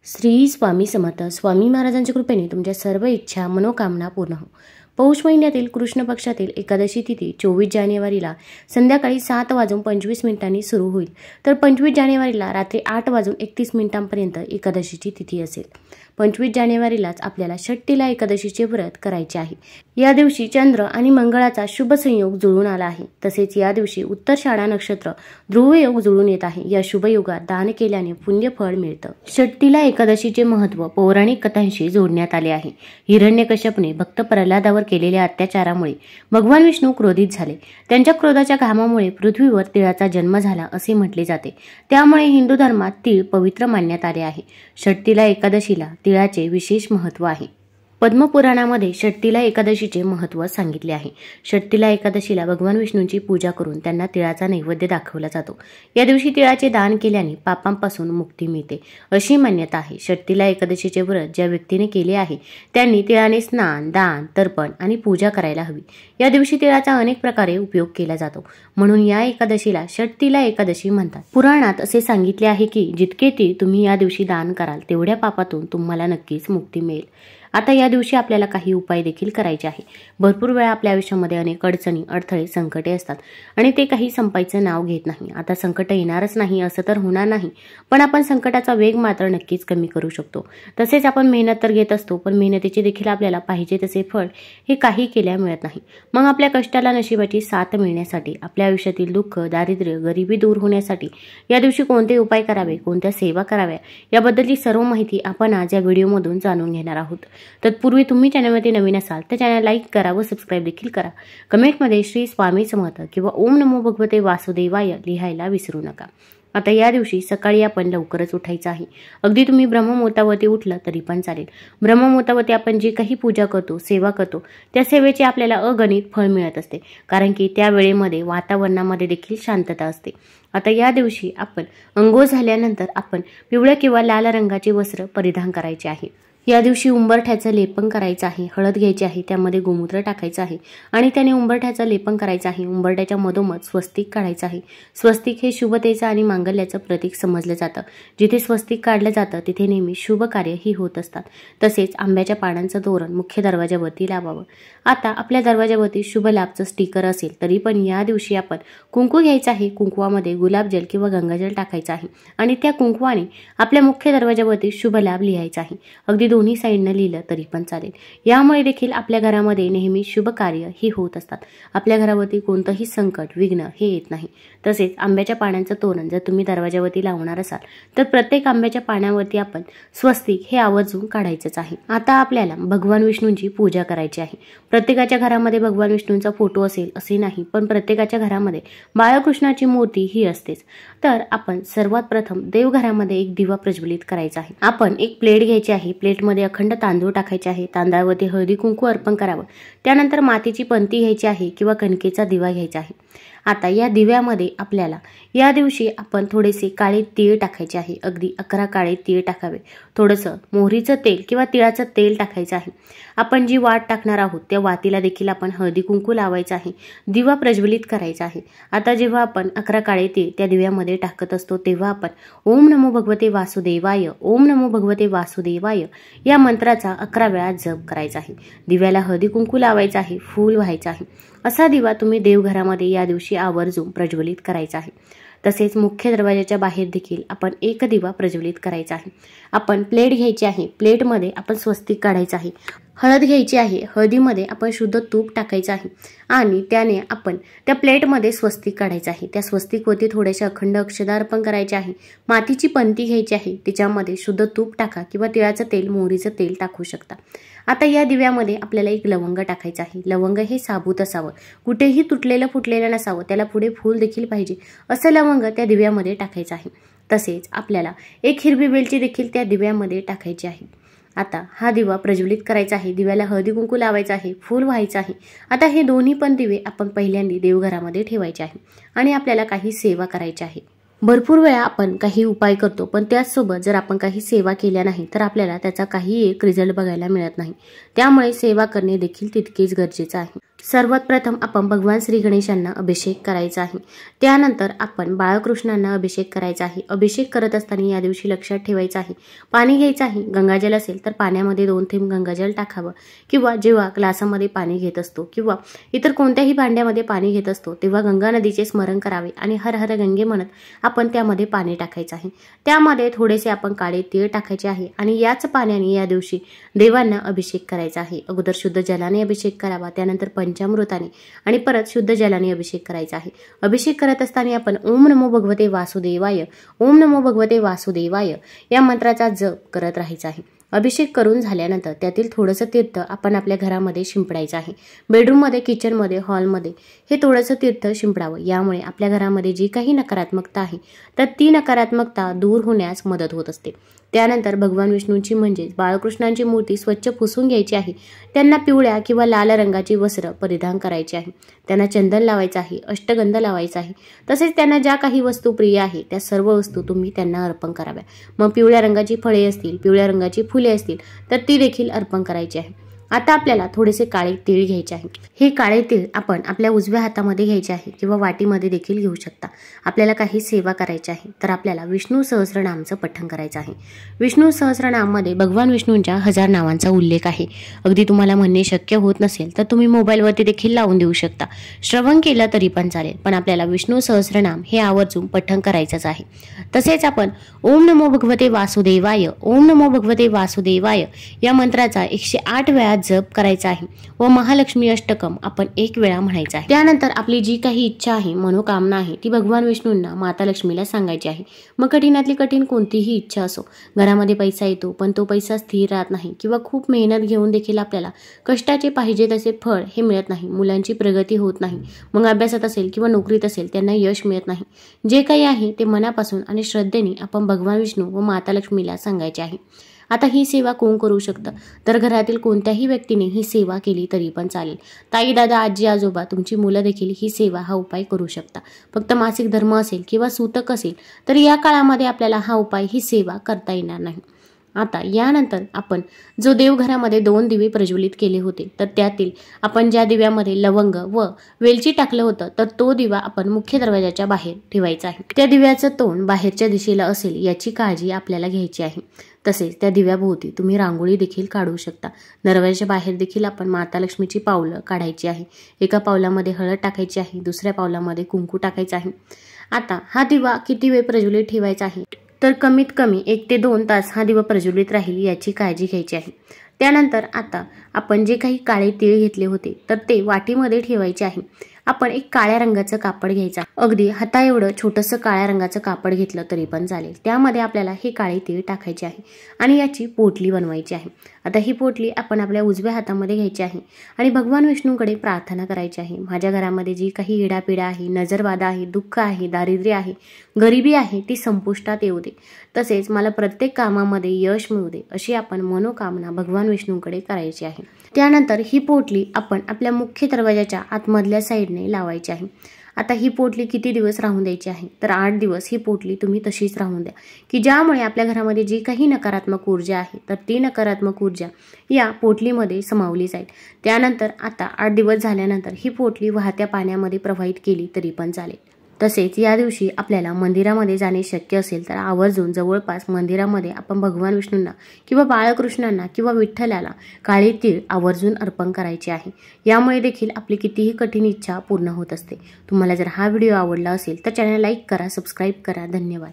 श्री स्वामी समर्थ. स्वामी महाराजांच्या कृपेने तुमच्या सर्व इच्छा मनोकामना पूर्ण हो. पौष महिन्यातील कृष्ण पक्षातील एकादशी तिथी 24 जानेवारीला संध्याकाळी 7:25 सुरू होईल, तर 25 जानेवारीला रात्री 8:31 एकादशीची तिथी असेल. 25 जानेवारीलाच आपल्याला षट्टिला एकादशीचे व्रत करायचे आहे. या दिवशी चंद्र आणि मंगळाचा शुभ संयोग जुळून आला आहे. तसेच या दिवशी उत्तराषाढा नक्षत्र ध्रुव योग जुळून येत आहे. या शुभ योगात दान केल्याने पुण्यफळ मिळतं. षट्टिला एकादशीचे महत्त्व पौराणिक कथांशी जोडण्यात आले आहे. हिरण्यकश्यपने भक्त प्रल्हादावर केलेल्या अत्याचारामुळे भगवान विष्णू क्रोधित झाले. त्यांच्या क्रोधाच्या घामामुळे पृथ्वीवर तिळाचा जन्म झाला असे म्हटले जाते. त्यामुळे हिंदू धर्मात तीळ पवित्र मानण्यात आले आहे. षट्टिला एकादशीला तिळाचे विशेष महत्त्व आहे. पद्मपुराणामध्ये षट्टिला एकादशीचे महत्त्व सांगितले आहे. षट्टिला एकादशीला भगवान विष्णूंची पूजा करून त्यांना तिळाचा नैवेद्य दाखवला जातो. या दिवशी तिळाचे दान केल्याने पापांपासून मुक्ती मिळते अशी मान्यता आहे. षट्टिला एकादशीचे व्रत ज्या व्यक्तीने केले आहे त्यांनी तिळाने स्नान, दान, तर्पण आणि पूजा करायला हवी. या दिवशी तिळाचा अनेक प्रकारे उपयोग केला जातो, म्हणून या एकादशीला षट्टिला एकादशी म्हणतात. पुराणात असे सांगितले आहे की जितके तीळ तुम्ही या दिवशी दान कराल तेवढ्या पापातून तुम्हाला नक्कीच मुक्ती मिळेल. आता या दिवशी आपल्याला काही उपाय देखील करायचे आहे. भरपूर वेळा आपल्या आयुष्यामध्ये अनेक अडचणी, अडथळे, संकटे असतात आणि ते काही संपायचं नाव घेत नाही. आता संकट येणारच नाही असं तर होणार नाही, पण आपण संकटाचा वेग मात्र नक्कीच कमी करू शकतो. तसेच आपण मेहनत तर घेत असतो, पण मेहनतीचे देखील आपल्याला पाहिजे तसे फळ हे काही केल्या मिळत नाही. मग आपल्या कष्टाला नशिबाची साथ मिळण्यासाठी, आपल्या आयुष्यातील दुःख, दारिद्र्य, गरिबी दूर होण्यासाठी या दिवशी कोणते उपाय करावे, कोणत्या सेवा कराव्या याबद्दलची सर्व माहिती आपण आज या व्हिडिओमधून जाणून घेणार आहोत. तत्पूर्वी तुम्ही चॅनलमध्ये नवीन असाल तर चॅनल लाईक करा व सबस्क्राईब देखील करा. कमेंटमध्ये श्री स्वामी समर्थ किंवा ओम नमो भगवते वासुदेवाय लिहायला विसरू नका. आता या दिवशी सकाळी आपण लवकरच उठायचं आहे. अगदी तुम्ही ब्रह्ममुहूर्तावरती उठलं तरी पण चालेल. ब्रह्ममुहूर्तावरती आपण जी काही पूजा करतो, सेवा करतो, त्या सेवेचे आपल्याला अगणित फळ मिळत असते, कारण की त्या वेळेमध्ये वातावरणामध्ये देखील शांतता असते. आता या दिवशी आपण अंघोळ झाल्यानंतर आपण पिवळ्या किंवा लाल रंगाचे वस्त्र परिधान करायचे आहे. या दिवशी उंबरठ्याचं लेपन करायचं आहे. हळद घ्यायची आहे, त्यामध्ये गोमूत्र टाकायचं आहे आणि त्याने उंबरठ्याचं लेपन करायचं आहे. उंबरठ्याच्या मधोमध स्वस्तिक काढायचं आहे. स्वस्तिक हे शुभतेचं आणि मांगल्याचं प्रतीक समजलं जातं. जिथे स्वस्तिक काढलं जातं तिथे नेहमी शुभ कार्यही होत असतात. तसेच आंब्याच्या पानांचं तोरण मुख्य दरवाजावरती लावावं. आता आपल्या दरवाजावरती शुभ लाभचं स्टिकर असेल तरी पण या दिवशी आपण कुंकू घ्यायचं आहे. कुंकवामध्ये गुलाबजल किंवा गंगाजल टाकायचं आहे आणि त्या कुंकवाने आपल्या मुख्य दरवाजावरती शुभ लाभ लिहायचा आहे. अगदी दोन्ही साईडनं लिहिलं तरी पण चालेल. यामुळे देखील आपल्या घरामध्ये नेहमी शुभ कार्य ही होत असतात. आपल्या घरावरती कोणतंही संकट, विघ्न हे येत नाही. तसेच आंब्याच्या पानांचं तोरण जर तुम्ही दरवाजावरती लावणार असाल तर प्रत्येक आंब्याच्या पानावरती आपण स्वस्तिक हे आवर्जून काढायचंच आहे. आता आपल्याला भगवान विष्णूंची पूजा करायची आहे. प्रत्येकाच्या घरामध्ये भगवान विष्णूंचा फोटो असेल असे नाही, पण प्रत्येकाच्या घरामध्ये बाळकृष्णाची मूर्ती ही असतेच. तर आपण सर्वात प्रथम देवघरामध्ये एक दिवा प्रज्वलित करायचा आहे. आपण एक प्लेट घ्यायची आहे. प्लेटमध्ये अखंड तांदूळ टाकायचे आहे. तांदळावरती हळदी कुंकू अर्पण करावं. त्यानंतर मातीची पंती घ्यायची आहे किंवा कणकेचा दिवा घ्यायचा आहे. आता या दिव्यामध्ये आपल्याला या दिवशी आपण थोडेसे काळे तीळ टाकायचे आहे. अगदी 11 काळे तीळ टाकावे. थोडंसं मोहरीचं तेल किंवा तिळाचं तेल टाकायचं आहे. आपण जी वात टाकणार आहोत त्या वातीला देखील आपण हळदी कुंकू लावायचं आहे. दिवा प्रज्वलित करायचा आहे. आता जेव्हा आपण 11 काळे तीळ त्या दिव्यामध्ये टाकत असतो तेव्हा आपण ओम नमो भगवते वासुदेवाय, ओम नमो भगवते वासुदेवाय या मंत्राचा 11 वेळा जप करायचा आहे. दिव्याला हळदी कुंकू लावायचं आहे, फूल व्हायचं आहे. असा दिवा तुम्ही देवघरामध्ये या दिवशी आवर्जून प्रज्वलित करायचा आहे. तसेच मुख्य दरवाजाच्या बाहेर देखील आपण एक दिवा प्रज्वलित करायचा आहे. आपण प्लेट घ्यायची आहे. प्लेटमध्ये आपण स्वस्तिक काढायचं आहे. हळद घ्यायची आहे. हळदीमध्ये आपण शुद्ध तूप टाकायचं आहे आणि त्याने आपण त्या प्लेटमध्ये स्वस्तिक काढायचं आहे. त्या स्वस्तिकवरती थोडेसे अखंड अक्षदा अर्पण करायचे आहे. मातीची पंती घ्यायची आहे. तिच्यामध्ये शुद्ध तूप टाका किंवा तिळाचं तेल, मोहरीचं तेल टाकू शकता. आता या दिव्यामध्ये आपल्याला एक लवंग टाकायचं आहे. लवंग हे साबूत असावं, कुठेही तुटलेलं फुटलेलं नसावं, त्याला पुढे फूल देखील पाहिजे असं लवंग त्या दिव्यामध्ये टाकायचं आहे. तसेच आपल्याला एक हिरवी वेलची देखील त्या दिव्यामध्ये टाकायची आहे. आता हा दिवा प्रज्वलित करायचा आहे. दिव्याला हळदी कुंकू लावायचं आहे, फूल व्हायचं आहे. आता हे दोन्ही पण दिवे आपण पहिल्यांदा देवघरामध्ये ठेवायचे आहे आणि आपल्याला काही सेवा करायची आहे. भरपूर वेळा आपण काही उपाय करतो, पण त्याचसोबत जर आपण काही सेवा केल्या नाही तर आपल्याला त्याचा काही एक रिझल्ट बघायला मिळत नाही. त्यामुळे सेवा करणे देखील तितकेच गरजेचं आहे. सर्वात प्रथम आपण भगवान श्री गणेशांना अभिषेक करायचा आहे। त्यानंतर आपण बाळकृष्णांना अभिषेक करायचा आहे। अभिषेक करत असताना या दिवशी लक्षात ठेवायचं आहे, पाणी घ्यायचं आहे। गंगाजल असेल तर पाण्यामध्ये 2 थेंब गंगाजल टाकावं, किंवा जेव्हा ग्लासामध्ये पाणी घेत असतो किंवा इतर कोणत्याही भांड्यामध्ये पाणी घेत असतो तेव्हा गंगा नदीचे स्मरण करावे आणि हर हर गंगे म्हणत आपण त्यामध्ये पाणी टाकायचं आहे। त्यामध्ये थोडेसे आपण काळे तीळ टाकायचे आहे आणि याच पाण्याने या दिवशी देवांना अभिषेक करायचा आहे। अगोदर शुद्ध जलाने अभिषेक करावा, त्यानंतर पंचामृताने आणि परत शुद्ध जलाने अभिषेक करायचा आहे। अभिषेक करत असताना आपण ओम नमो भगवते वासुदेवाय, ओम नमो भगवते वासुदेवाय या मंत्राचा जप करत राहायचा आहे। अभिषेक करून झाल्यानंतर त्यातील थोडंसं तीर्थ आपण आपल्या घरामध्ये शिंपडायचं आहे। बेडरूममध्ये, किचनमध्ये, हॉलमध्ये हे थोडंसं तीर्थ शिंपडावं। यामुळे आपल्या घरामध्ये जी काही नकारात्मकता आहे तर ती नकारात्मकता दूर होण्यास मदत होत असते। त्यानंतर भगवान विष्णूंची म्हणजे बाळकृष्णांची मूर्ती स्वच्छ पुसून घ्यायची आहे। त्यांना पिवळ्या किंवा लाल रंगाची वस्त्र परिधान करायची आहे। त्यांना चंदन लावायचं आहे, अष्टगंध लावायचा आहे। तसेच त्यांना ज्या काही वस्तू प्रिय आहे त्या सर्व वस्तू तुम्ही त्यांना अर्पण कराव्या। मग पिवळ्या रंगाची फळे असतील, पिवळ्या रंगाची फुले असतील तर ती देखील अर्पण करायची आहे। आता आपल्याला थोडेसे काळे तीळ घ्यायचे आहे। हे काळे तीळ आपण आपल्या उजव्या हातामध्ये घ्यायचे आहे किंवा वाटीमध्ये देखील घेऊ शकता। आपल्याला काही सेवा करायची आहे तर आपल्याला विष्णू सहस्रनामचं पठण करायचं आहे। विष्णू सहस्रनाममध्ये भगवान विष्णूंच्या 1000 नावांचा उल्लेख आहे। अगदी तुम्हाला म्हणणे शक्य होत नसेल तर तुम्ही मोबाईलवरती देखील लावून देऊ शकता, श्रवण केलं तरी पण चालेल, पण आपल्याला विष्णू सहस्रनाम हे आवर्जून पठण करायचंच आहे। तसेच आपण ओम नमो भगवते वासुदेवाय, ओम नमो भगवते वासुदेवाय या मंत्राचा 108 वेळा जप करायचा आहे व महालक्ष्मी अष्टकम आपण 1 वेळा म्हणायचा आहे। त्यानंतर आपली जी काही इच्छा आहे, मनोकामना आहे ती भगवान विष्णूंना, माता लक्ष्मीला सांगायची आहे। मग कठीणातली कठीण कोणतीही इच्छा असो, घरामध्ये पैसा येतो पण तो पैसा स्थिर राहत नाही किंवा खूप मेहनत घेऊन देखील आपल्याला कष्टाचे पाहिजे तसे फळ हे मिळत नाही, मुलांची प्रगती होत नाही, मग अभ्यासात असेल किंवा नोकरीत असेल त्यांना यश मिळत नाही, जे काही आहे ते मनापासून आणि श्रद्धेने आपण भगवान विष्णू व माता लक्ष्मीला सांगायचे आहे। आता ही सेवा कोण करू शकतं तर घरातील कोणत्याही व्यक्तीने ही सेवा केली तरी पण चालेल। ताई, दादा, आजी, आजोबा, तुमची मुलं देखील ही सेवा, हा उपाय करू शकता। फक्त मासिक धर्म असेल किंवा सूतक असेल तर या काळामध्ये आपल्याला हा उपाय, ही सेवा करता येणार नाही। आता यानंतर आपण जो देवघरामध्ये 2 दिवे प्रज्वलित केले होते तर त्यातील आपण ज्या दिव्यामध्ये लवंग व वेलची टाकलं होतं तर तो दिवा आपण मुख्य दरवाजाच्या बाहेर ठेवायचा आहे। त्या दिव्याचं तोंड बाहेरच्या दिशेला असेल याची काळजी आपल्याला घ्यायची आहे। तसेच त्या दिव्याभोवती तुम्ही रांगोळी देखील काढू शकता। दरवाजाच्या बाहेर देखील आपण माता लक्ष्मीची पावलं काढायची आहे। एका पावलामध्ये हळद टाकायची आहे, दुसऱ्या पावलामध्ये कुंकू टाकायचं आहे। आता हा दिवा किती वेळ प्रज्वलित ठेवायचा आहे तर कमीत कमी 1 ते 2 तास हा दिवा प्रज्वलित राहील याची काळजी घ्यायची आहे। त्यानंतर आता आपण जे काही काळे तीळ घेतले होते तर ते वाटीमध्ये ठेवायचे आहे। आपण एक काळ्या रंगाचं कापड घ्यायचं, अगदी हाता एवढं छोटंसं काळ्या रंगाचं कापड घेतलं तरी पण चालेल। त्यामध्ये आपल्याला हे काळे तीळ टाकायचे आहे आणि याची पोटली बनवायची आहे। आता ही पोटली आपण आपल्या उजव्या हातामध्ये घ्यायची आहे आणि भगवान विष्णूंकडे प्रार्थना करायची आहे। माझ्या घरामध्ये जी काही इडापिडा आहे, नजरबाधा आहे, दुःख आहे, दारिद्र्य आहे, गरिबी आहे ती संपुष्टात येऊ दे, तसेच मला प्रत्येक कामामध्ये यश मिळू दे, अशी आपण मनोकामना भगवान विष्णूंकडे करायची आहे। त्यानंतर ही पोटली आपण आपल्या मुख्य दरवाजाच्या आतमधल्या साईडने लावायची आहे। आता ही पोटली किती दिवस राहून द्यायची आहे तर 8 दिवस ही पोटली तुम्ही तशीच राहून द्या, की ज्यामुळे आपल्या घरामध्ये जी काही नकारात्मक ऊर्जा आहे तर ती नकारात्मक ऊर्जा या पोटलीमध्ये समावली जाईल। त्यानंतर आता 8 दिवस झाल्यानंतर ही पोटली वाहत्या पाण्यामध्ये प्रवाहित केली तरी पण चालेल। तसेच या दिवशी आपल्याला मंदिरामध्ये जाणे शक्य असेल तर आवर्जून जवळपास मंदिरामध्ये आपण भगवान विष्णूंना किंवा बाळकृष्णांना किंवा विठ्ठलाला काळे तीळ आवर्जून अर्पण करायचे आहे। यामुळे देखील आपली कितीही कठीण इच्छा पूर्ण होत असते। तुम्हाला जर हा व्हिडिओ आवडला असेल तर चॅनल लाईक करा, सबस्क्राईब करा। धन्यवाद।